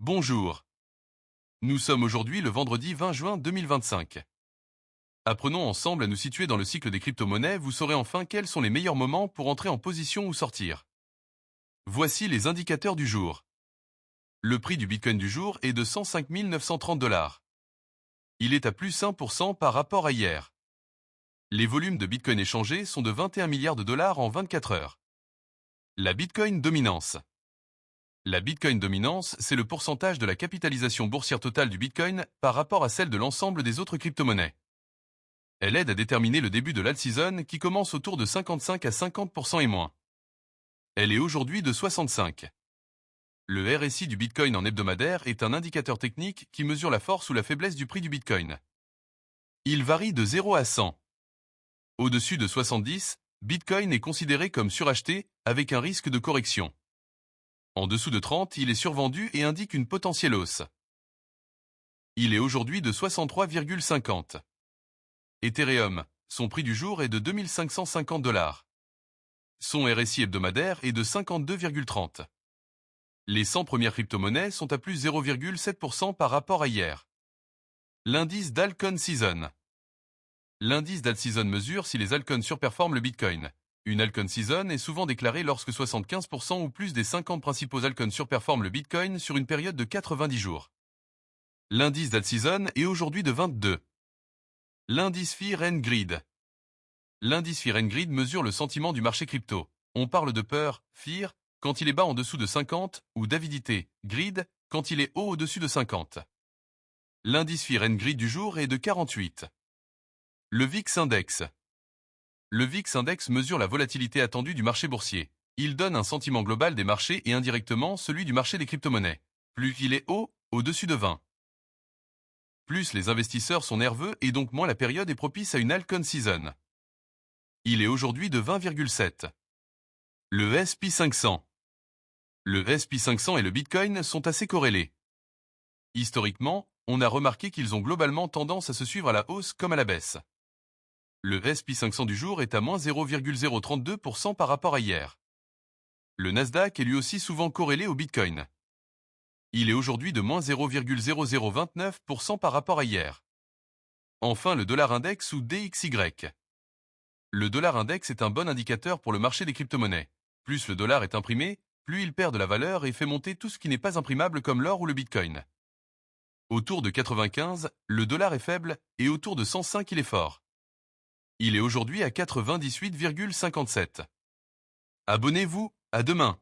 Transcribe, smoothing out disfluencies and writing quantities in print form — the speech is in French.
Bonjour. Nous sommes aujourd'hui le vendredi 20 juin 2025. Apprenons ensemble à nous situer dans le cycle des crypto-monnaies, vous saurez enfin quels sont les meilleurs moments pour entrer en position ou sortir. Voici les indicateurs du jour. Le prix du Bitcoin du jour est de 105 930 $. Il est à plus 1% par rapport à hier. Les volumes de Bitcoin échangés sont de 21 milliards de dollars en 24 heures. La Bitcoin dominance. La Bitcoin dominance, c'est le pourcentage de la capitalisation boursière totale du Bitcoin par rapport à celle de l'ensemble des autres crypto-monnaies. Elle aide à déterminer le début de l'alt-season qui commence autour de 55 à 50% et moins. Elle est aujourd'hui de 65. Le RSI du Bitcoin en hebdomadaire est un indicateur technique qui mesure la force ou la faiblesse du prix du Bitcoin. Il varie de 0 à 100. Au-dessus de 70, Bitcoin est considéré comme suracheté avec un risque de correction. En dessous de 30, il est survendu et indique une potentielle hausse. Il est aujourd'hui de 63,50. Ethereum, son prix du jour est de 2550 $. Son RSI hebdomadaire est de 52,30. Les 100 premières crypto-monnaies sont à plus 0,7% par rapport à hier. L'indice d'Alcon Season. L'indice d'alt-season mesure si les altcoins surperforment le Bitcoin. Une altcoin season est souvent déclarée lorsque 75% ou plus des 50 principaux altcoins surperforment le Bitcoin sur une période de 90 jours. L'indice d'alt-season est aujourd'hui de 22. L'indice Fear and Greed. L'indice Fear and Greed mesure le sentiment du marché crypto. On parle de peur, fear, quand il est bas en dessous de 50, ou d'avidité, greed, quand il est haut au-dessus de 50. L'indice Fear and Greed du jour est de 48. Le VIX Index. Le VIX Index mesure la volatilité attendue du marché boursier. Il donne un sentiment global des marchés et indirectement celui du marché des crypto-monnaies. Plus il est haut, au-dessus de 20. Plus les investisseurs sont nerveux et donc moins la période est propice à une altcoin season. Il est aujourd'hui de 20,7. Le S&P 500. Le S&P 500 et le Bitcoin sont assez corrélés. Historiquement, on a remarqué qu'ils ont globalement tendance à se suivre à la hausse comme à la baisse. Le S&P 500 du jour est à moins 0,032% par rapport à hier. Le Nasdaq est lui aussi souvent corrélé au Bitcoin. Il est aujourd'hui de moins 0,0029% par rapport à hier. Enfin, le dollar index ou DXY. Le dollar index est un bon indicateur pour le marché des crypto-monnaies. Plus le dollar est imprimé, plus il perd de la valeur et fait monter tout ce qui n'est pas imprimable comme l'or ou le Bitcoin. Autour de 95, le dollar est faible et autour de 105, il est fort. Il est aujourd'hui à 98,57. Abonnez-vous, à demain.